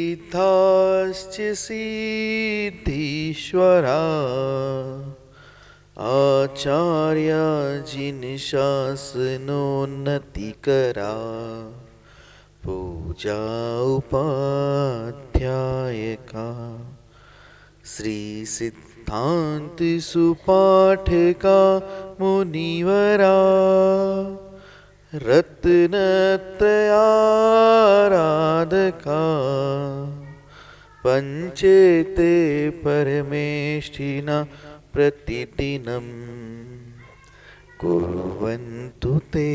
सिद्धाश्च सिद्धीश्वरा आचार्य जिन शासनोन्नतिकरा पूजा उपाध्यायका श्री सिद्धांत सुपाठका मुनिवरा रत्नत्रयाराधका पंचेते परमेष्ठिना प्रतिदिनं कुर्वन्तु ते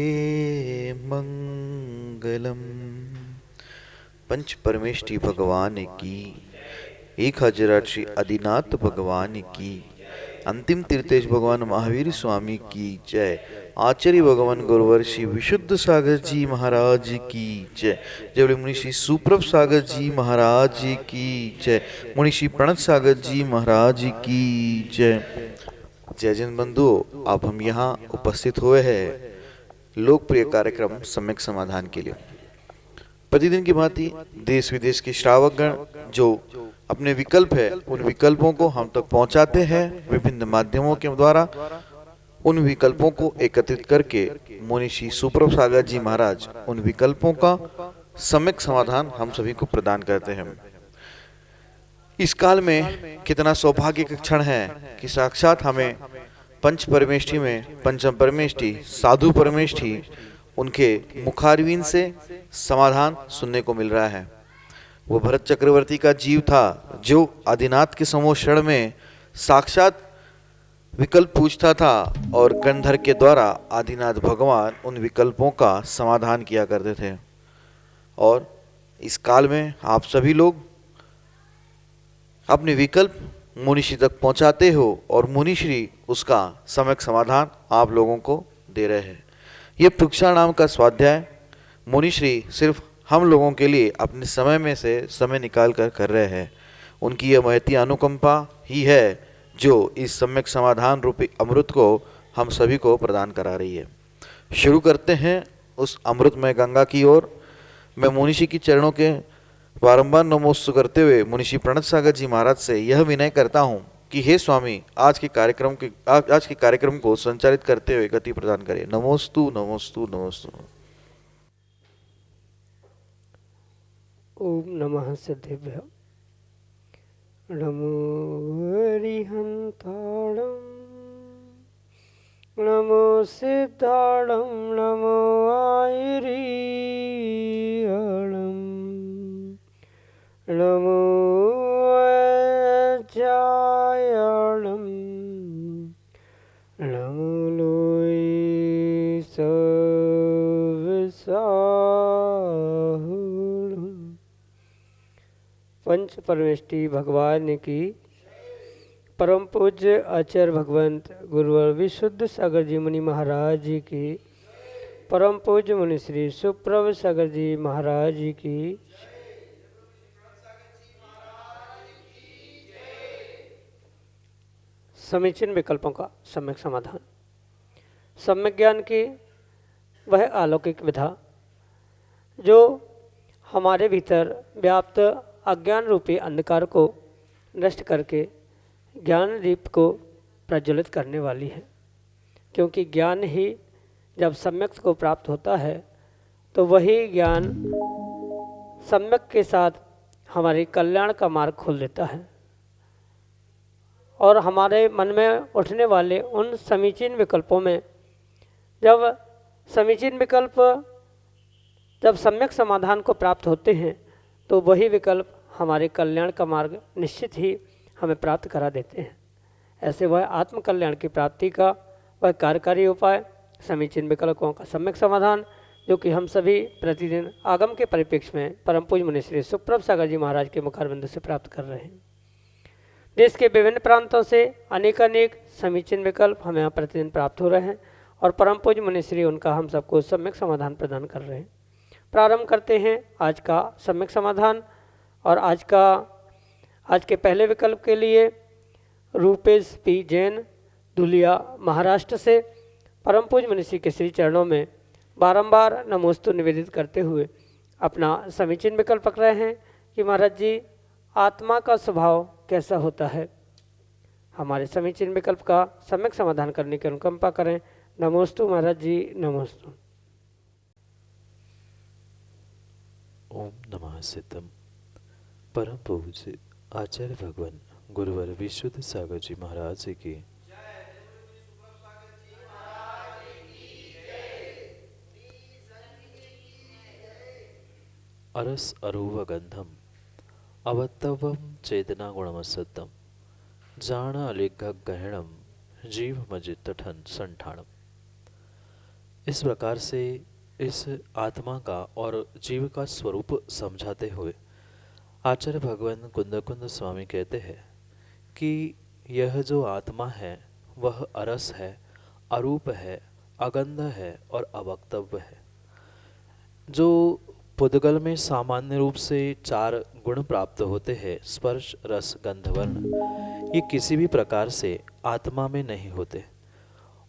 मंगलम। पंच परमेष्ठी भगवान की, 1008 श्री आदिनाथ भगवान की, अंतिम तीर्थेश भगवान महावीर स्वामी की जय। आचार्य भगवान गुरुवर श्री विशुद्ध सागर जी महाराज की जय। जय बोले मुनि श्री सुप्रभ सागर जी महाराज की जय। मुनि श्री प्रणत सागर जी महाराज की जय। जय जन बंधुओं, अब हम यहाँ उपस्थित हुए हैं लोकप्रिय कार्यक्रम सम्यक समाधान के लिए। प्रतिदिन की भांति देश विदेश के श्रावकगण जो अपने विकल्प है, उन विकल्पों को हम तक पहुंचाते हैं विभिन्न माध्यमों के द्वारा। उन विकल्पों को एकत्रित करके मुनि श्री सुप्रभ सागर जी महाराज उन विकल्पों का सम्यक समाधान हम सभी को प्रदान करते हैं। इस काल में कितना सौभाग्य का क्षण है कि साक्षात हमें पंच परमेष्ठी में पंचम परमेष्ठी साधु परमेष्ठी उनके मुखारविंद से समाधान सुनने को मिल रहा है। वो भरत चक्रवर्ती का जीव था जो आदिनाथ के समूह क्षण में साक्षात विकल्प पूछता था और कंधर के द्वारा आदिनाथ भगवान उन विकल्पों का समाधान किया करते थे। और इस काल में आप सभी लोग अपने विकल्प मुनिश्री तक पहुंचाते हो और मुनिश्री उसका सम्यक समाधान आप लोगों को दे रहे हैं। ये पृक्षा नाम का स्वाध्याय मुनिश्री सिर्फ हम लोगों के लिए अपने समय में से समय निकाल कर रहे हैं। उनकी यह महती अनुकंपा ही है जो इस सम्यक समाधान रूपी अमृत को हम सभी को प्रदान करा रही है। शुरू करते हैं उस अमृतमय गंगा की ओर। मैं मुनिषी की चरणों के बारंबार नमोस्तु करते हुए मुनिषी प्रणत सागर जी महाराज से यह विनय करता हूँ कि हे स्वामी, आज के कार्यक्रम को संचालित करते हुए गति प्रदान करें। नमोस्तु नमोस्तु नमोस्तु। ओम नमः सिद्धेभ्य। नमो हरिहंताणं नमो सिद्धाणं नमो आयरीहणं नमो अजायणं नमो लोई सविसाहुणं। पंच परमेष्ठी भगवान की, परम पूज्य आचार्य भगवंत गुरुवर विशुद्ध सागर जी मुनि महाराज जी की, परम पूज्य मुनि श्री सुप्रभ सागर जी महाराज जी की। समीचीन विकल्पों का सम्यक समाधान। सम्यक ज्ञान की वह अलौकिक विधा जो हमारे भीतर व्याप्त अज्ञान रूपी अंधकार को नष्ट करके ज्ञान दीप को प्रज्वलित करने वाली है। क्योंकि ज्ञान ही जब सम्यक को प्राप्त होता है तो वही ज्ञान सम्यक के साथ हमारे कल्याण का मार्ग खोल देता है और हमारे मन में उठने वाले उन समीचीन विकल्पों में जब समीचीन विकल्प जब सम्यक समाधान को प्राप्त होते हैं तो वही विकल्प हमारे कल्याण का मार्ग निश्चित ही हमें प्राप्त करा देते हैं। ऐसे वह आत्म कल्याण की प्राप्ति का वह कार्यकारी उपाय समीचीन विकल्पों का सम्यक समाधान जो कि हम सभी प्रतिदिन आगम के परिप्रेक्ष्य में परम पूज्य मुनि श्री सुप्रभ सागर जी महाराज के मुखारविंद से प्राप्त कर रहे हैं। देश के विभिन्न प्रांतों से अनेक समीचीन विकल्प हमें यहाँ प्रतिदिन प्राप्त हो रहे हैं और परम पूज्य मुनि श्री उनका हम सबको सम्यक समाधान प्रदान कर रहे हैं। प्रारंभ करते हैं आज का सम्यक समाधान। और आज के पहले विकल्प के लिए रूपेश पी जैन धुलिया महाराष्ट्र से परम पूज्य मुनि श्री के श्री चरणों में बारंबार नमोस्तु निवेदित करते हुए अपना समीचीन विकल्प पक रहे हैं कि महाराज जी आत्मा का स्वभाव कैसा होता है। हमारे समीचीन विकल्प का सम्यक समाधान करने की अनुकंपा करें। नमोस्तु महाराज जी, नमोस्तु। ओम नमः सिद्धम। परम पूज्य आचार्य भगवान गुरुवर विशुद्ध सागर जी महाराज जी की अरस अरूव गंधम अवत्तवम चेतना गुणमसत्तम जान अलिघ गहणम जीव मजित ठन संठाणम। इस प्रकार से इस आत्मा का और जीव का स्वरूप समझाते हुए आचार्य भगवान कुंद स्वामी कहते हैं कि यह जो आत्मा है वह अरस है, अरूप है, अगंध है और अवक्तव्य है। जो पुद्गल में सामान्य रूप से 4 गुण प्राप्त होते हैं, स्पर्श रस गंध वर्ण, ये किसी भी प्रकार से आत्मा में नहीं होते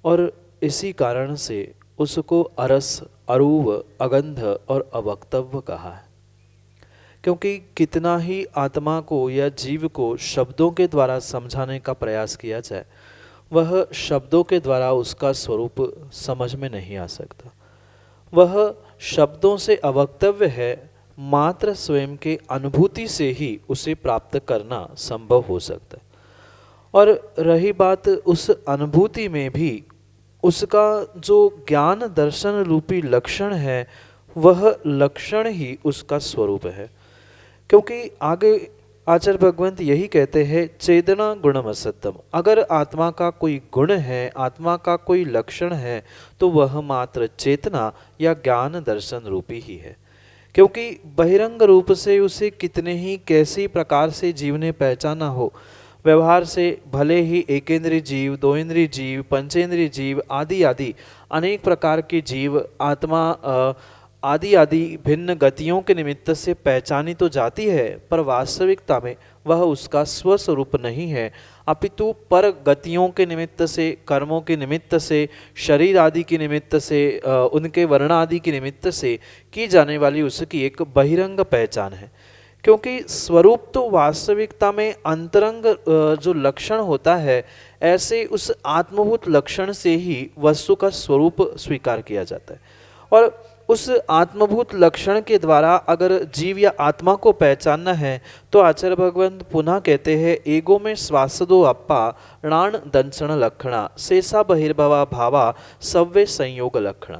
और इसी कारण से उसको अरस, अरूप, अगंध और अवक्तव्य कहा है। क्योंकि कितना ही आत्मा को या जीव को शब्दों के द्वारा समझाने का प्रयास किया जाए, वह शब्दों के द्वारा उसका स्वरूप समझ में नहीं आ सकता। वह शब्दों से अवक्तव्य है, मात्र स्वयं के अनुभूति से ही उसे प्राप्त करना संभव हो सकता है। और रही बात उस अनुभूति में भी उसका जो ज्ञान दर्शन रूपी लक्षण है, वह लक्षण ही उसका स्वरूप है। क्योंकि आगे आचार्य भगवंत यही कहते हैं, चेतना गुणमसत्तम। अगर आत्मा का कोई गुण है, आत्मा का कोई लक्षण है, तो वह मात्र चेतना या ज्ञान दर्शन रूपी ही है। क्योंकि बहिरंग रूप से उसे कितने ही कैसी प्रकार से जीव ने पहचाना हो, व्यवहार से भले ही एकेंद्रीय जीव, 2 इंद्रिय जीव, पंचेंद्रिय जीव आदि आदि अनेक प्रकार के जीव आत्मा आदि आदि भिन्न गतियों के निमित्त से पहचानी तो जाती है, पर वास्तविकता में वह उसका स्वस्वरूप नहीं है, अपितु पर गतियों के निमित्त से, कर्मों के निमित्त से, शरीर आदि के निमित्त से, उनके वर्ण आदि के निमित्त से की जाने वाली उसकी एक बहिरंग पहचान है। क्योंकि स्वरूप तो वास्तविकता में अंतरंग जो लक्षण होता है, ऐसे उस आत्मभूत लक्षण से ही वस्तु का स्वरूप स्वीकार किया जाता है। और उस आत्मभूत लक्षण के द्वारा अगर जीव या आत्मा को पहचानना है, तो आचार्य भगवान पुनः कहते हैं, एगो में स्वासदो अप्पा णाण दंसण लक्षणा शेषा बहिर्भवा भावा सव्य संयोग लक्षण।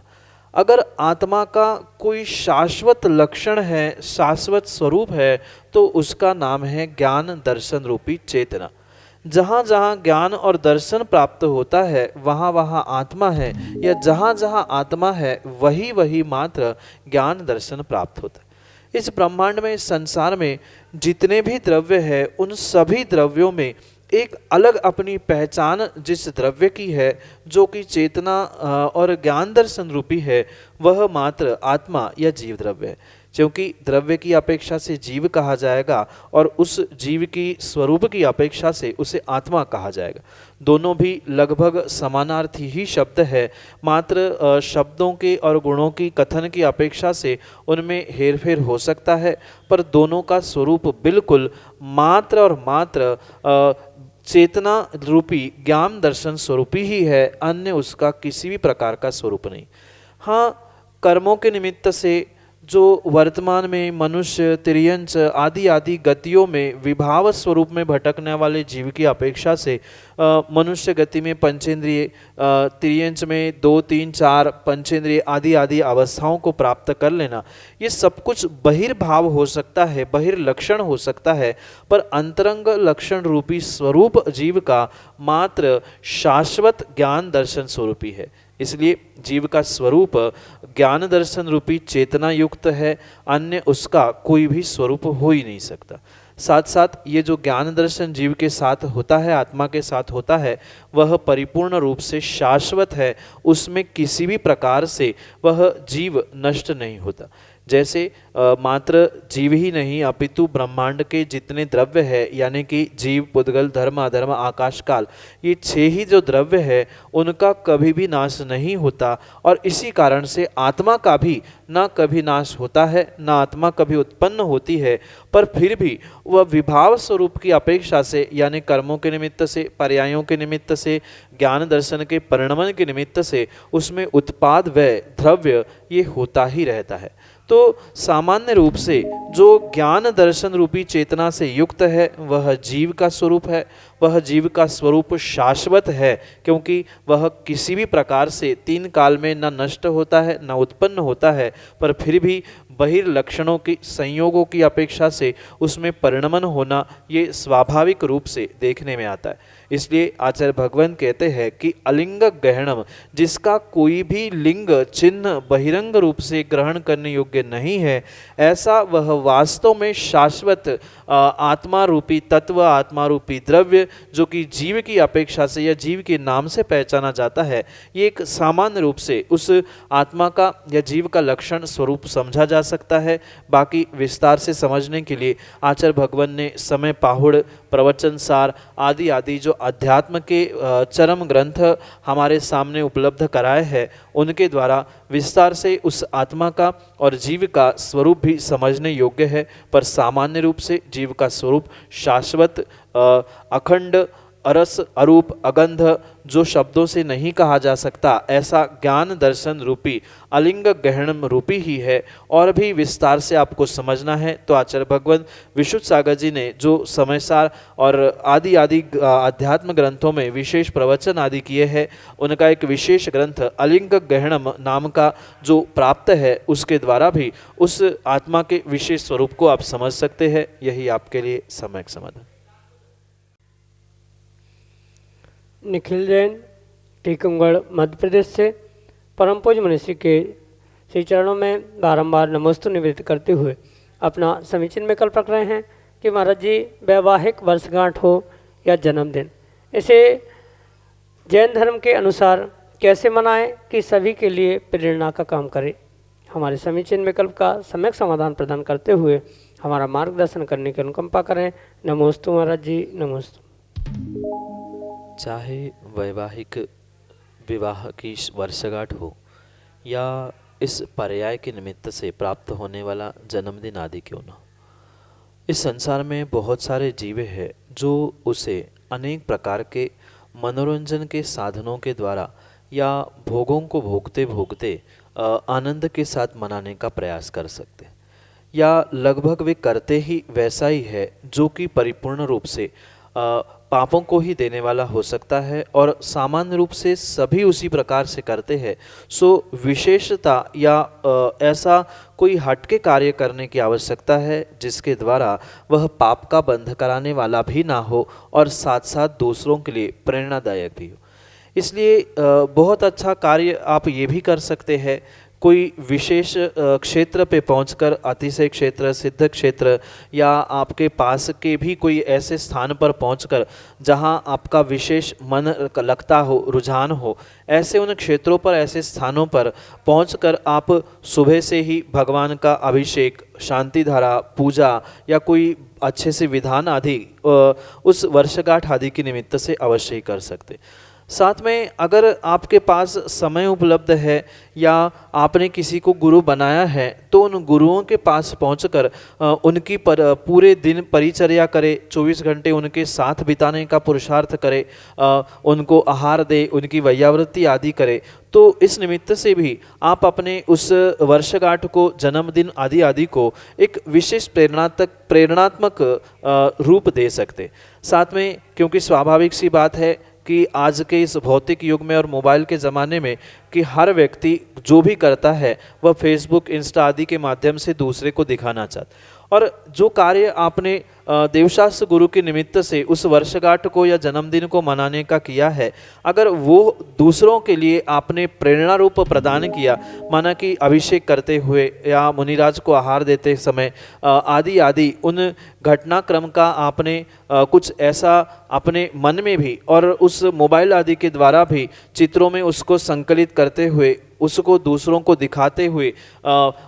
अगर आत्मा का कोई शाश्वत लक्षण है, शाश्वत स्वरूप है, तो उसका नाम है ज्ञान दर्शन रूपी चेतना। जहाँ जहाँ ज्ञान और दर्शन प्राप्त होता है, वहाँ वहाँ आत्मा है, या जहाँ जहाँ आत्मा है वही वही मात्र ज्ञान दर्शन प्राप्त होता है। इस ब्रह्मांड में, इस संसार में जितने भी द्रव्य है, उन सभी द्रव्यों में एक अलग अपनी पहचान जिस द्रव्य की है, जो कि चेतना और ज्ञान दर्शन रूपी है, वह मात्र आत्मा या जीव द्रव्य है। क्योंकि द्रव्य की अपेक्षा से जीव कहा जाएगा और उस जीव की स्वरूप की अपेक्षा से उसे आत्मा कहा जाएगा। दोनों भी लगभग समानार्थी ही शब्द है, मात्र शब्दों के और गुणों की कथन की अपेक्षा से उनमें हेरफेर हो सकता है, पर दोनों का स्वरूप बिल्कुल मात्र और मात्र चेतना रूपी ज्ञान दर्शन स्वरूपी ही है, अन्य उसका किसी भी प्रकार का स्वरूप नहीं। हाँ, कर्मों के निमित्त से जो वर्तमान में मनुष्य, तिर्यंच आदि आदि गतियों में विभाव स्वरूप में भटकने वाले जीव की अपेक्षा से मनुष्य गति में पंचेंद्रिय, तिर्यंच में 2, 3, 4 पंचेंद्रिय आदि आदि अवस्थाओं को प्राप्त कर लेना, ये सब कुछ बहिर्भाव हो सकता है, बहिर्लक्षण हो सकता है, पर अंतरंग लक्षण रूपी स्वरूप जीव का मात्र शाश्वत ज्ञान दर्शन स्वरूपी है। इसलिए जीव का स्वरूप ज्ञान दर्शन रूपी चेतना युक्त है, अन्य उसका कोई भी स्वरूप हो ही नहीं सकता। साथ साथ ये जो ज्ञान दर्शन जीव के साथ होता है, आत्मा के साथ होता है, वह परिपूर्ण रूप से शाश्वत है, उसमें किसी भी प्रकार से वह जीव नष्ट नहीं होता। जैसे मात्र जीव ही नहीं अपितु ब्रह्मांड के जितने द्रव्य है यानी कि जीव, पुद्गल, धर्म, अधर्म, आकाश, काल, ये 6 ही जो द्रव्य है उनका कभी भी नाश नहीं होता और इसी कारण से आत्मा का भी ना कभी नाश होता है ना आत्मा कभी उत्पन्न होती है, पर फिर भी वह विभाव स्वरूप की अपेक्षा से यानी कर्मों के निमित्त से, पर्यायों के निमित्त से, ज्ञान दर्शन के परिणमन के निमित्त से उसमें उत्पाद व्यय द्रव्य ये होता ही रहता है। तो सामान्य रूप से जो ज्ञान दर्शन रूपी चेतना से युक्त है वह जीव का स्वरूप है, वह जीव का स्वरूप शाश्वत है, क्योंकि वह किसी भी प्रकार से 3 काल में न नष्ट होता है न उत्पन्न होता है, पर फिर भी बहिर्लक्षणों की संयोगों की अपेक्षा से उसमें परिणमन होना ये स्वाभाविक रूप से देखने में आता है। इसलिए आचार्य भगवान कहते हैं कि अलिंग गहनम, जिसका कोई भी लिंग चिन्ह बहिरंग रूप से ग्रहण करने योग्य नहीं है, ऐसा वह वास्तव में शाश्वत आत्मा रूपी तत्व, आत्मा रूपी द्रव्य जो कि जीव की अपेक्षा से या जीव के नाम से पहचाना जाता है, ये एक सामान्य रूप से उस आत्मा का या जीव का लक्षण स्वरूप समझा जा सकता है। बाकी विस्तार से समझने के लिए आचार्य भगवान ने समय पाहुड़, प्रवचन सार आदि आदि जो अध्यात्म के चरम ग्रंथ हमारे सामने उपलब्ध कराए हैं, उनके द्वारा विस्तार से उस आत्मा का और जीव का स्वरूप भी समझने योग्य है। पर सामान्य रूप से जीव का स्वरूप शाश्वत, अखंड, अरस, अरूप, अगंध जो शब्दों से नहीं कहा जा सकता, ऐसा ज्ञान दर्शन रूपी अलिंग गहनम रूपी ही है। और भी विस्तार से आपको समझना है तो आचार्य भगवान विशुद्ध सागर जी ने जो समयसार और आदि आदि अध्यात्म ग्रंथों में विशेष प्रवचन आदि किए हैं, उनका एक विशेष ग्रंथ अलिंग गहनम नाम का जो प्राप्त है, उसके द्वारा भी उस आत्मा के विशेष स्वरूप को आप समझ सकते हैं। यही आपके लिए सम्यक समाधान। निखिल जैन, टीकमगढ़, मध्य प्रदेश से परम पूज्य मनीषी के श्री चरणों में बारंबार नमोस्तु निवेदित करते हुए अपना समीचीन विकल्प रख रहे हैं कि महाराज जी वैवाहिक वर्षगांठ हो या जन्मदिन, इसे जैन धर्म के अनुसार कैसे मनाएं कि सभी के लिए प्रेरणा का काम करे। हमारे समीचीन विकल्प का सम्यक समाधान प्रदान करते हुए हमारा मार्गदर्शन करने की अनुकंपा करें। नमोस्तु महाराज जी, नमोस्तु। चाहे वैवाहिक विवाह की वर्षगांठ हो या इस पर्याय के निमित्त से प्राप्त होने वाला जन्मदिन आदि क्यों न, इस संसार में बहुत सारे जीव हैं जो उसे अनेक प्रकार के मनोरंजन के साधनों के द्वारा या भोगों को भोगते भोगते आनंद के साथ मनाने का प्रयास कर सकते, या लगभग वे करते ही वैसा ही है जो कि परिपूर्ण रूप से पापों को ही देने वाला हो सकता है, और सामान्य रूप से सभी उसी प्रकार से करते हैं। सो विशेषता या ऐसा कोई हटके कार्य करने की आवश्यकता है जिसके द्वारा वह पाप का बंध कराने वाला भी ना हो और साथ साथ दूसरों के लिए प्रेरणादायक भी हो। इसलिए बहुत अच्छा कार्य आप ये भी कर सकते हैं, कोई विशेष क्षेत्र पे पहुंचकर, अतिशय क्षेत्र, सिद्ध क्षेत्र, या आपके पास के भी कोई ऐसे स्थान पर पहुंचकर जहां आपका विशेष मन लगता हो, रुझान हो, ऐसे उन क्षेत्रों पर, ऐसे स्थानों पर पहुंचकर आप सुबह से ही भगवान का अभिषेक, शांति धारा, पूजा या कोई अच्छे से विधान आदि उस वर्षगांठ आदि के निमित्त से अवश्य ही कर सकते। साथ में अगर आपके पास समय उपलब्ध है या आपने किसी को गुरु बनाया है तो उन गुरुओं के पास पहुंचकर उनकी पूरे दिन परिचर्या करे, 24 घंटे उनके साथ बिताने का पुरुषार्थ करे, उनको आहार दे, उनकी वैयावृत्ति आदि करे। तो इस निमित्त से भी आप अपने उस वर्षगांठ को, जन्मदिन आदि आदि को एक विशेष प्रेरणात्मक रूप दे सकते। साथ में क्योंकि स्वाभाविक सी बात है कि आज के इस भौतिक युग में और मोबाइल के ज़माने में कि हर व्यक्ति जो भी करता है वह फेसबुक, इंस्टा आदि के माध्यम से दूसरे को दिखाना चाहता, और जो कार्य आपने देवशास्त्र गुरु के निमित्त से उस वर्षगांठ को या जन्मदिन को मनाने का किया है, अगर वो दूसरों के लिए आपने प्रेरणा रूप प्रदान किया, माना कि अभिषेक करते हुए या मुनिराज को आहार देते समय आदि आदि उन घटनाक्रम का आपने कुछ ऐसा अपने मन में भी और उस मोबाइल आदि के द्वारा भी चित्रों में उसको संकलित करते हुए उसको दूसरों को दिखाते हुए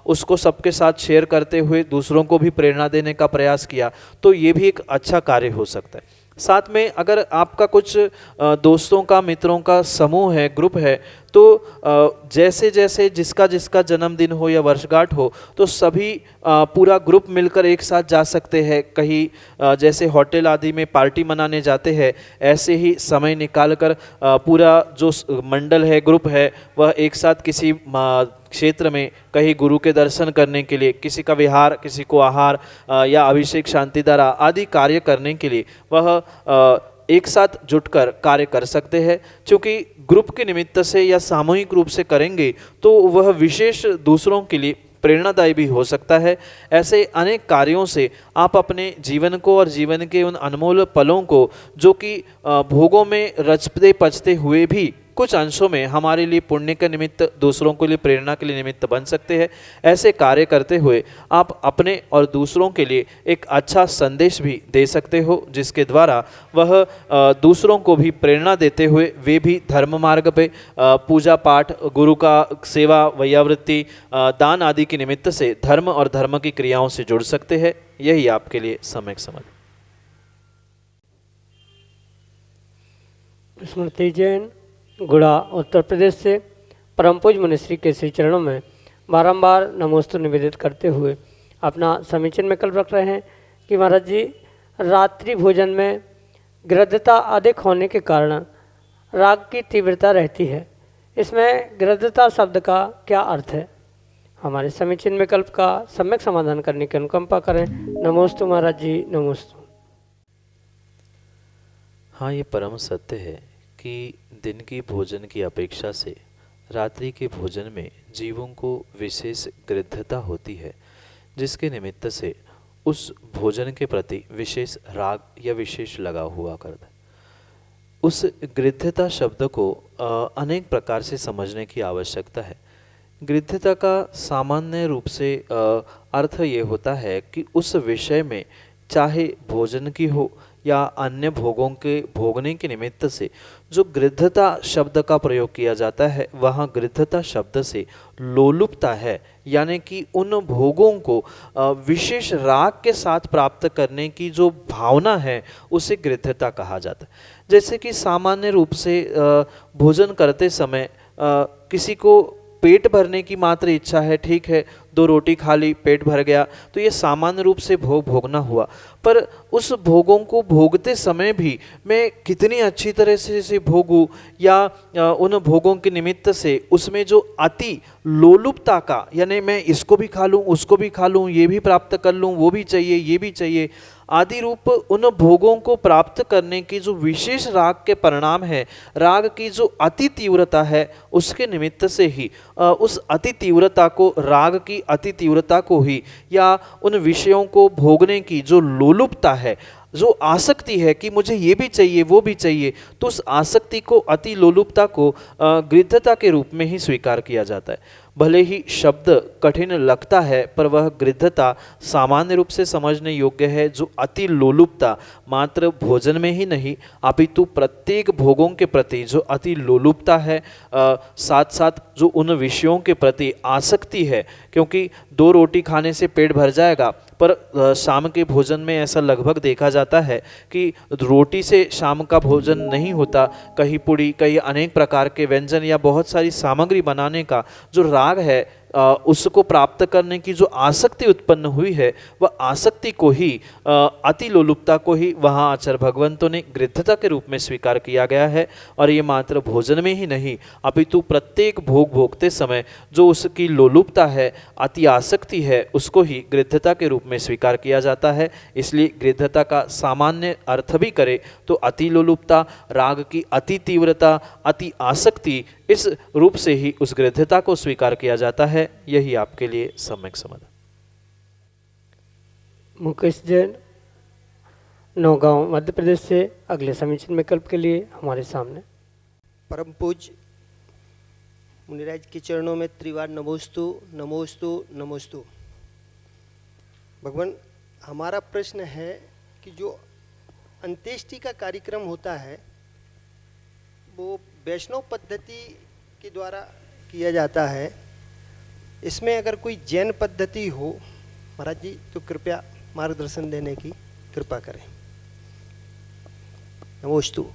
उसको सबके साथ शेयर करते हुए दूसरों को भी प्रेरणा देने का प्रयास किया, तो ये भी एक अच्छा कार्य हो सकता है। साथ में अगर आपका कुछ दोस्तों का, मित्रों का समूह है, ग्रुप है, तो जैसे जैसे जिसका जिसका जन्मदिन हो या वर्षगांठ हो, तो सभी पूरा ग्रुप मिलकर एक साथ जा सकते हैं कहीं, जैसे होटल आदि में पार्टी मनाने जाते हैं, ऐसे ही समय निकाल कर पूरा जो मंडल है, ग्रुप है, वह एक साथ किसी क्षेत्र में कहीं गुरु के दर्शन करने के लिए, किसी का विहार, किसी को आहार या अभिषेक शांतिधारा आदि कार्य करने के लिए वह एक साथ जुटकर कार्य कर सकते हैं। क्योंकि ग्रुप के निमित्त से या सामूहिक रूप से करेंगे तो वह विशेष दूसरों के लिए प्रेरणादायी भी हो सकता है। ऐसे अनेक कार्यों से आप अपने जीवन को और जीवन के उन अनमोल पलों को, जो कि भोगों में रचते पचते हुए भी कुछ अंशों में हमारे लिए पुण्य के निमित्त, दूसरों के लिए प्रेरणा के लिए निमित्त बन सकते हैं, ऐसे कार्य करते हुए आप अपने और दूसरों के लिए एक अच्छा संदेश भी दे सकते हो, जिसके द्वारा वह दूसरों को भी प्रेरणा देते हुए वे भी धर्म मार्ग पे पूजा पाठ, गुरु का सेवा, वैयावृत्ति, दान आदि के निमित्त से धर्म और धर्म की क्रियाओं से जुड़ सकते हैं। यही आपके लिए सम्यक समझ। स्मृति जैन, गुड़ा, उत्तर प्रदेश से परम पूज्य मुनिश्री के श्री चरणों में बारंबार नमोस्तु निवेदित करते हुए अपना समीचीन विकल्प रख रहे हैं कि महाराज जी, रात्रि भोजन में गृद्धता अधिक होने के कारण राग की तीव्रता रहती है, इसमें गृद्धता शब्द का क्या अर्थ है? हमारे समीचीन विकल्प का सम्यक समाधान करने की अनुकंपा करें। नमोस्तु महाराज जी, नमोस्तु। हाँ, ये परम सत्य है कि दिन की भोजन की अपेक्षा से रात्रि के भोजन में जीवों को विशेष गृद्धता होती है, जिसके निमित्त से उस भोजन के प्रति विशेष राग या विशेष लगाव हुआ करता है। उस गृद्धता शब्द को अनेक प्रकार से समझने की आवश्यकता है। गृद्धता का सामान्य रूप से अर्थ ये होता है कि उस विषय में, चाहे भोजन की हो या अन्य भोगों के भोगने के निमित्त से जो गृद्धता शब्द का प्रयोग किया जाता है, वहाँ गृद्धता शब्द से लोलुपता है, यानी कि उन भोगों को विशेष राग के साथ प्राप्त करने की जो भावना है, उसे गृद्धता कहा जाता है। जैसे कि सामान्य रूप से भोजन करते समय किसी को पेट भरने की मात्र इच्छा है, ठीक है, 2 रोटी खा ली, पेट भर गया, तो ये सामान्य रूप से भोगना हुआ। पर उस भोगों को भोगते समय भी मैं कितनी अच्छी तरह से इसे भोगूं, या उन भोगों के निमित्त से उसमें जो अति लोलुपता का, यानी मैं इसको भी खा लूँ, उसको भी खा लूँ, ये भी प्राप्त कर लूँ, वो भी चाहिए, ये भी चाहिए, आदि रूप उन भोगों को प्राप्त करने की जो विशेष राग के परिणाम है, राग की जो अति तीव्रता है, उसके निमित्त से ही उस अति तीव्रता को, राग की अति तीव्रता को ही, या उन विषयों को भोगने की जो लोलुपता है, जो आसक्ति है कि मुझे ये भी चाहिए, वो भी चाहिए, तो उस आसक्ति को, अति लोलुपता को गृद्धता के रूप में ही स्वीकार किया जाता है। भले ही शब्द कठिन लगता है, पर वह गृद्धता सामान्य रूप से समझने योग्य है। जो अति लोलुपता मात्र भोजन में ही नहीं, अपितु प्रत्येक भोगों के प्रति जो अति लोलुपता है, साथ साथ जो उन विषयों के प्रति आसक्ति है, क्योंकि 2 रोटी खाने से पेट भर जाएगा, पर शाम के भोजन में ऐसा लगभग देखा जाता है कि रोटी से शाम का भोजन नहीं होता, कहीं पूड़ी, कहीं अनेक प्रकार के व्यंजन या बहुत सारी सामग्री बनाने का जो राग है, उसको प्राप्त करने की जो आसक्ति उत्पन्न हुई है, वह आसक्ति को ही, अति लोलुपता को ही वहाँ आचार्य भगवंतों ने गृद्धता के रूप में स्वीकार किया गया है। और ये मात्र भोजन में ही नहीं, अपितु प्रत्येक भोग भोगते समय जो उसकी लोलुपता है, अति आसक्ति है, उसको ही गृद्धता के रूप में स्वीकार किया जाता है। इसलिए गृद्धता का सामान्य अर्थ भी करे तो अति लोलुपता, राग की अति तीव्रता, अति आसक्ति, इस रूप से ही उस गृद्धता को स्वीकार किया जाता है। यही आपके लिए सम्यक समाधान। मुकेश जैन, नौगांव, मध्य प्रदेश से अगले समीचीन विकल्प के लिए हमारे सामने। परम पूज्य मुनिराज के चरणों में त्रिवार नमोस्तु नमोस्तु नमोस्तु। भगवान, हमारा प्रश्न है कि जो अंत्येष्टि का कार्यक्रम होता है, वो वैष्णव पद्धति के द्वारा किया जाता है, इसमें अगर कोई जैन पद्धति हो महाराज जी तो कृपया मार्गदर्शन देने की कृपा करें। नमोस्तु।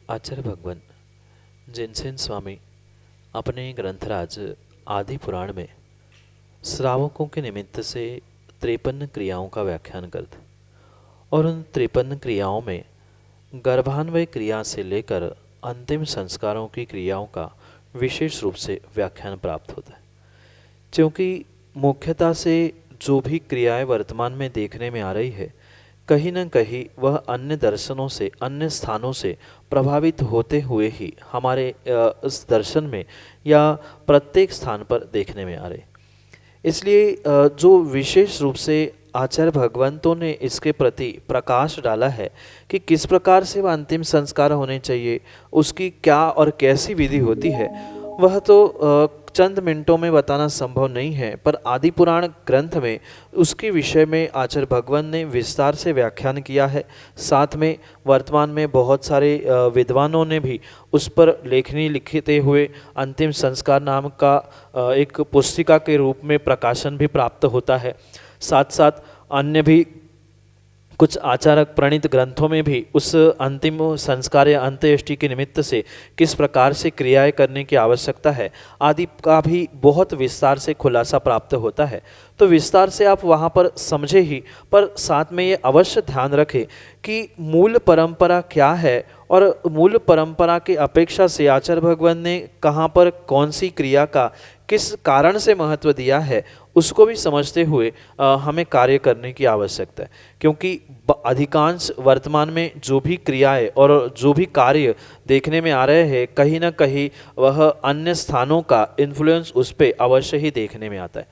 आचार्य भगवान जिनसेन स्वामी अपने ग्रंथराज आदि पुराण में श्रावकों के निमित्त से 53 क्रियाओं का व्याख्यान करते और उन 53 क्रियाओं में गर्भान्वय क्रिया से लेकर अंतिम संस्कारों की क्रियाओं का विशेष रूप से व्याख्यान प्राप्त होता है। क्योंकि मुख्यतः से जो भी क्रियाएं वर्तमान में देखने में आ रही है, कहीं न कहीं वह अन्य दर्शनों से, अन्य स्थानों से प्रभावित होते हुए ही हमारे इस दर्शन में या प्रत्येक स्थान पर देखने में आ रहे। इसलिए जो विशेष रूप से आचार्य भगवंतों ने इसके प्रति प्रकाश डाला है कि किस प्रकार से वह अंतिम संस्कार होने चाहिए, उसकी क्या और कैसी विधि होती है, वह तो चंद मिनटों में बताना संभव नहीं है। पर आदि पुराण ग्रंथ में उसके विषय में आचार्य भगवान ने विस्तार से व्याख्यान किया है। साथ में वर्तमान में बहुत सारे विद्वानों ने भी उस पर लेखनी लिखते हुए अंतिम संस्कार नाम का एक पुस्तिका के रूप में प्रकाशन भी प्राप्त होता है। साथ साथ अन्य भी कुछ आचारक प्रणीत ग्रंथों में भी उस अंतिम संस्कार या अंत्येष्टि के निमित्त से किस प्रकार से क्रियाएं करने की आवश्यकता है आदि का भी बहुत विस्तार से खुलासा प्राप्त होता है। तो विस्तार से आप वहाँ पर समझे ही, पर साथ में ये अवश्य ध्यान रखें कि मूल परंपरा क्या है और मूल परंपरा के अपेक्षा से आचार्य भगवान ने कहाँ पर कौन सी क्रिया का किस कारण से महत्व दिया है, उसको भी समझते हुए हमें कार्य करने की आवश्यकता है। क्योंकि अधिकांश वर्तमान में जो भी क्रियाएं और जो भी कार्य देखने में आ रहे हैं, कहीं ना कहीं वह अन्य स्थानों का इन्फ्लुएंस उस पर अवश्य ही देखने में आता है।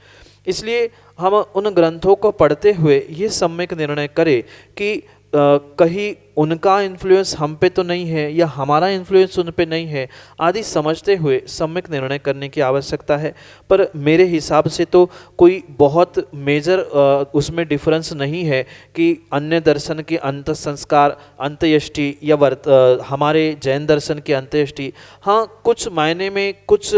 इसलिए हम उन ग्रंथों को पढ़ते हुए ये सम्यक निर्णय करें कि कहीं उनका इन्फ्लुएंस हम पे तो नहीं है या हमारा इन्फ्लुएंस उन पे नहीं है आदि समझते हुए सम्यक निर्णय करने की आवश्यकता है। पर मेरे हिसाब से तो कोई बहुत मेजर उसमें डिफरेंस नहीं है कि अन्य दर्शन के अंत संस्कार अंत्येष्टि या हमारे जैन दर्शन की अंत्येष्टि, हाँ कुछ मायने में कुछ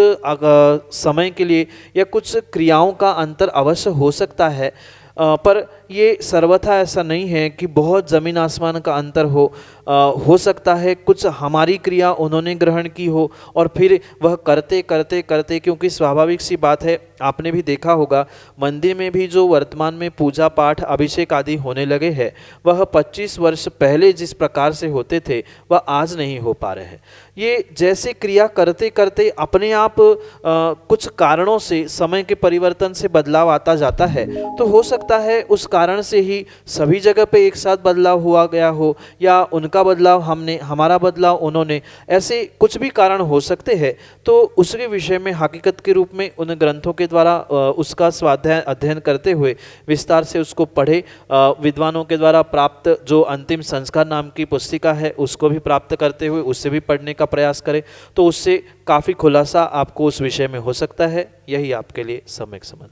समय के लिए या कुछ क्रियाओं का अंतर अवश्य हो सकता है, पर ये सर्वथा ऐसा नहीं है कि बहुत ज़मीन आसमान का अंतर हो सकता है कुछ हमारी क्रिया उन्होंने ग्रहण की हो और फिर वह करते करते करते, क्योंकि स्वाभाविक सी बात है, आपने भी देखा होगा मंदिर में भी जो वर्तमान में पूजा पाठ अभिषेक आदि होने लगे हैं, वह 25 वर्ष पहले जिस प्रकार से होते थे वह आज नहीं हो पा रहे हैं। ये जैसे क्रिया करते करते अपने आप कुछ कारणों से समय के परिवर्तन से बदलाव आता जाता है, तो हो सकता है उस कारण से ही सभी जगह पे एक साथ बदलाव हुआ गया हो या उनका बदलाव हमने, हमारा बदलाव उन्होंने, ऐसे कुछ भी कारण हो सकते हैं। तो उसके विषय में हकीकत के रूप में उन ग्रंथों के द्वारा उसका स्वाध्याय अध्ययन करते हुए विस्तार से उसको पढ़े, विद्वानों के द्वारा प्राप्त जो अंतिम संस्कार नाम की पुस्तिका है उसको भी प्राप्त करते हुए उससे भी पढ़ने का प्रयास करें, तो उससे काफ़ी खुलासा आपको उस विषय में हो सकता है। यही आपके लिए सम्यक समझ।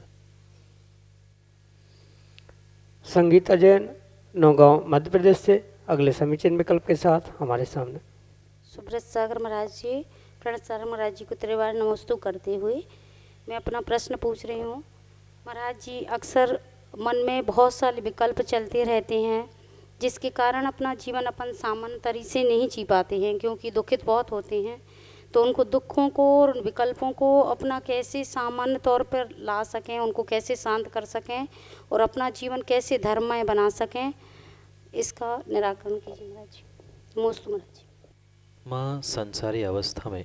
संगीता जैन, नौगांव, मध्य प्रदेश से अगले समीचीन विकल्प के साथ हमारे सामने। सुब्रत सागर महाराज जी, प्रणत सागर महाराज जी को त्रिवार नमस्तु करते हुए मैं अपना प्रश्न पूछ रही हूँ। महाराज जी, अक्सर मन में बहुत सारे विकल्प चलते रहते हैं जिसके कारण अपना जीवन अपन सामान्य तरीके से नहीं जी पाते हैं, क्योंकि दुखित बहुत होते हैं। तो उनको दुखों को और उन विकल्पों को अपना कैसे सामान्य तौर पर ला सकें, उनको कैसे शांत कर सकें और अपना जीवन कैसे धर्ममय बना सकें, इसका निराकरण कीजिए महाराज जी। नमस्ते महाराज जी। माँ, संसारी अवस्था में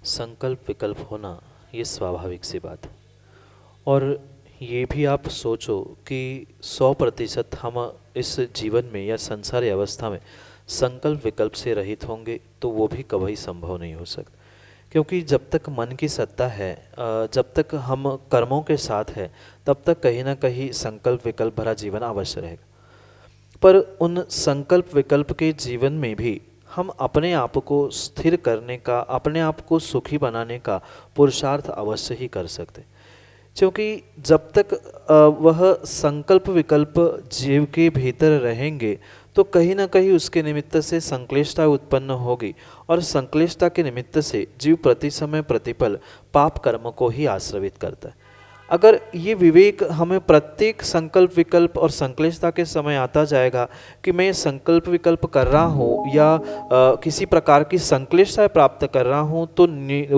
संकल्प विकल्प होना ये स्वाभाविक सी बात है। और ये भी आप सोचो कि 100% हम इस जीवन में या संसारी अवस्था में संकल्प विकल्प से रहित होंगे तो वो भी कभी संभव नहीं हो सकता, क्योंकि जब तक मन की सत्ता है, जब तक हम कर्मों के साथ है, तब तक कहीं ना कहीं संकल्प विकल्प भरा जीवन अवश्य रहेगा। पर उन संकल्प विकल्प के जीवन में भी हम अपने आप को स्थिर करने का, अपने आप को सुखी बनाने का पुरुषार्थ अवश्य ही कर सकते, क्योंकि जब तक वह संकल्प विकल्प जीव के भीतर रहेंगे तो कहीं ना कहीं उसके निमित्त से संक्लिष्टता उत्पन्न होगी, और संक्लिष्टता के निमित्त से जीव प्रति समय प्रतिपल पाप कर्म को ही आश्रवित करता है। अगर ये विवेक हमें प्रत्येक संकल्प विकल्प और संक्लिष्टता के समय आता जाएगा कि मैं संकल्प विकल्प कर रहा हूँ या किसी प्रकार की संक्लिष्टता प्राप्त कर रहा हूँ, तो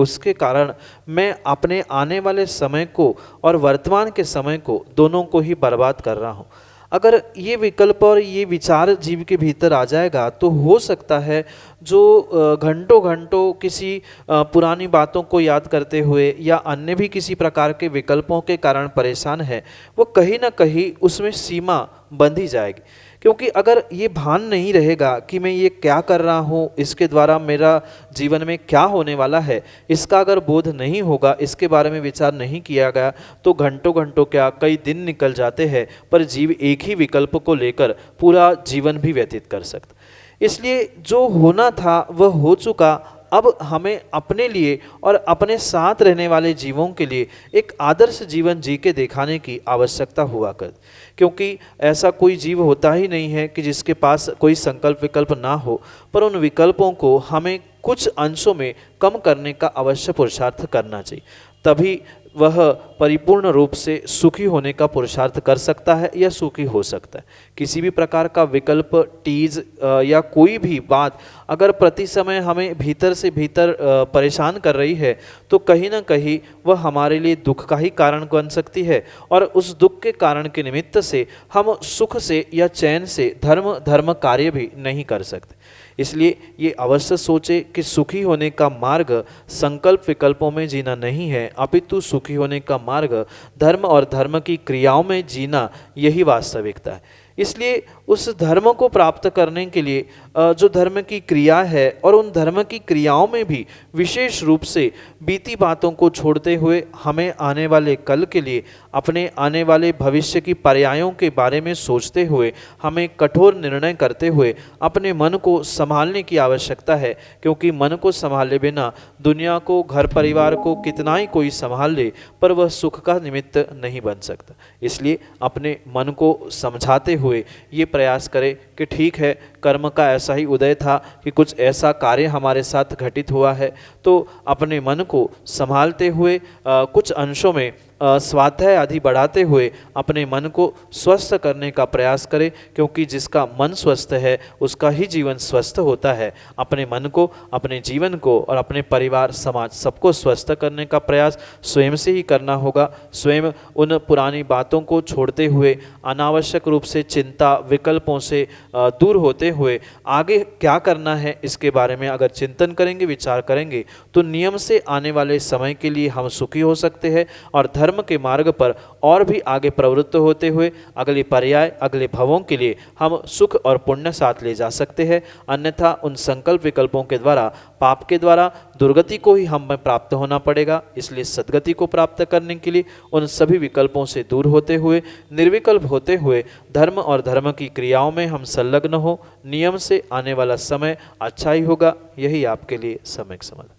उसके कारण मैं अपने आने वाले समय को और वर्तमान के समय को दोनों को ही बर्बाद कर रहा हूँ। अगर ये विकल्प और ये विचार जीव के भीतर आ जाएगा तो हो सकता है जो घंटों घंटों किसी पुरानी बातों को याद करते हुए या अन्य भी किसी प्रकार के विकल्पों के कारण परेशान है, वो कहीं ना कहीं उसमें सीमा बंधी जाएगी। क्योंकि अगर ये भान नहीं रहेगा कि मैं ये क्या कर रहा हूँ, इसके द्वारा मेरा जीवन में क्या होने वाला है, इसका अगर बोध नहीं होगा, इसके बारे में विचार नहीं किया गया, तो घंटों घंटों क्या कई दिन निकल जाते हैं, पर जीव एक ही विकल्प को लेकर पूरा जीवन भी व्यतीत कर सकता। इसलिए जो होना था वह हो चुका। अब हमें अपने लिए और अपने साथ रहने वाले जीवों के लिए एक आदर्श जीवन जी के दिखाने की आवश्यकता हुआ कर, क्योंकि ऐसा कोई जीव होता ही नहीं है कि जिसके पास कोई संकल्प विकल्प ना हो, पर उन विकल्पों को हमें कुछ अंशों में कम करने का अवश्य पुरुषार्थ करना चाहिए, तभी वह परिपूर्ण रूप से सुखी होने का पुरुषार्थ कर सकता है या सुखी हो सकता है। किसी भी प्रकार का विकल्प, टीज या कोई भी बात अगर प्रति समय हमें भीतर से भीतर परेशान कर रही है, तो कहीं ना कहीं वह हमारे लिए दुख का ही कारण बन सकती है, और उस दुख के कारण के निमित्त से हम सुख से या चैन से धर्म कार्य भी नहीं कर सकते। इसलिए ये अवश्य सोचे कि सुखी होने का मार्ग संकल्प विकल्पों में जीना नहीं है, अपितु सुखी होने का मार्ग धर्म और धर्म की क्रियाओं में जीना, यही वास्तविकता है। इसलिए उस धर्म को प्राप्त करने के लिए जो धर्म की क्रिया है, और उन धर्म की क्रियाओं में भी विशेष रूप से बीती बातों को छोड़ते हुए हमें आने वाले कल के लिए, अपने आने वाले भविष्य की पर्यायों के बारे में सोचते हुए हमें कठोर निर्णय करते हुए अपने मन को संभालने की आवश्यकता है। क्योंकि मन को संभाले बिना दुनिया को, घर परिवार को कितना ही कोई संभाल ले, पर वह सुख का निमित्त नहीं बन सकता। इसलिए अपने मन को समझाते हुए ये प्रयास करें कि ठीक है, कर्म का ऐसा ही उदय था कि कुछ ऐसा कार्य हमारे साथ घटित हुआ है, तो अपने मन को संभालते हुए कुछ अंशों में स्वाध्याय आदि बढ़ाते हुए अपने मन को स्वस्थ करने का प्रयास करें, क्योंकि जिसका मन स्वस्थ है उसका ही जीवन स्वस्थ होता है। अपने मन को, अपने जीवन को और अपने परिवार, समाज सबको स्वस्थ करने का प्रयास स्वयं से ही करना होगा। स्वयं उन पुरानी बातों को छोड़ते हुए, अनावश्यक रूप से चिंता विकल्पों से दूर होते हुए आगे क्या करना है इसके बारे में अगर चिंतन करेंगे, विचार करेंगे, तो नियम से आने वाले समय के लिए हम सुखी हो सकते हैं, और धर्म के मार्ग पर और भी आगे प्रवृत्त होते हुए अगले पर्याय, अगले भवों के लिए हम सुख और पुण्य साथ ले जा सकते हैं। अन्यथा उन संकल्प विकल्पों के द्वारा, पाप के द्वारा दुर्गति को ही हमें प्राप्त होना पड़ेगा। इसलिए सद्गति को प्राप्त करने के लिए उन सभी विकल्पों से दूर होते हुए, निर्विकल्प होते हुए धर्म और धर्म की क्रियाओं में हम संलग्न हो, नियम से आने वाला समय अच्छा ही होगा। यही आपके लिए सम्यक समाधान।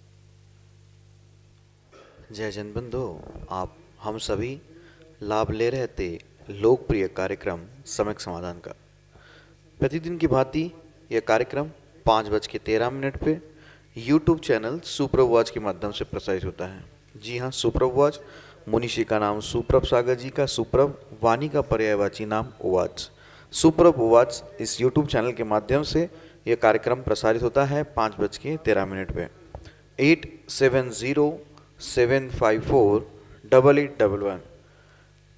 जय जन बंधु, आप हम सभी लाभ ले रहे थे लोकप्रिय कार्यक्रम सम्यक समाधान का। प्रतिदिन की भांति यह कार्यक्रम 5:13 पे यूट्यूब चैनल सुप्रभ वाच के माध्यम से प्रसारित होता है। जी हाँ, सुप्रभ वाच, मुनिषी का नाम सुप्रभ सागर जी का सुप्रभ, वाणी का पर्यायवाची नाम उवाच। सुप्रभ उवाच इस यूट्यूब चैनल के माध्यम से यह कार्यक्रम प्रसारित होता है 5:13 पे। 8707548811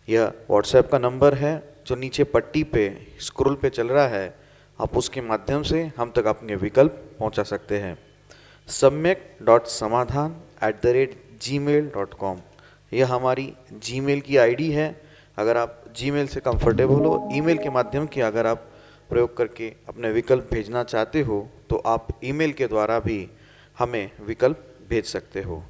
यह व्हाट्सएप का नंबर है जो नीचे पट्टी पे स्क्रॉल पे चल रहा है। आप उसके माध्यम से हम तक अपने विकल्प पहुंचा सकते हैं। samyak.samadhan@gmail.com यह हमारी जीमेल की आईडी है। अगर आप जीमेल से कंफर्टेबल हो, ईमेल के माध्यम की अगर आप प्रयोग करके अपने विकल्प भेजना चाहते हो, तो आप ईमेल के द्वारा भी हमें विकल्प भेज सकते हो।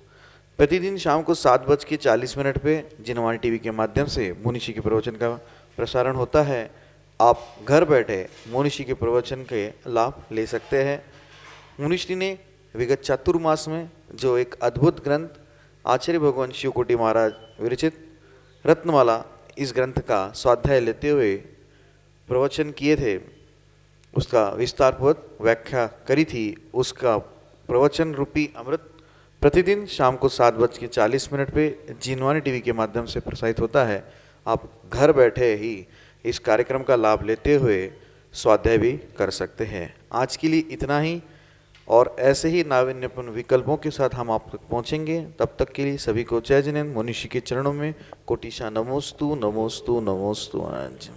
प्रतिदिन शाम को 7:40 पे जिनवाणी टीवी के माध्यम से मुनिषी के प्रवचन का प्रसारण होता है। आप घर बैठे मुनिषी के प्रवचन के लाभ ले सकते हैं। मुनिषी ने विगत चातुर्मास में जो एक अद्भुत ग्रंथ आचार्य भगवान शिवकोटि महाराज विरचित रत्नमाला, इस ग्रंथ का स्वाध्याय लेते हुए प्रवचन किए थे। उसका विस्तारपूर्वक व्याख्या करी थी, उसका प्रवचन रूपी अमृत प्रतिदिन शाम को 7:40 पे जीनवाणी टीवी के माध्यम से प्रसारित होता है। आप घर बैठे ही इस कार्यक्रम का लाभ लेते हुए स्वाध्याय भी कर सकते हैं। आज के लिए इतना ही, और ऐसे ही नाविन्यपूर्ण विकल्पों के साथ हम आप तक पहुंचेंगे। तब तक के लिए सभी को जय जिनेन्द्र। मुनिषी के चरणों में कोटिशा नमोस्तु नमोस्तु नमोस्तु। आज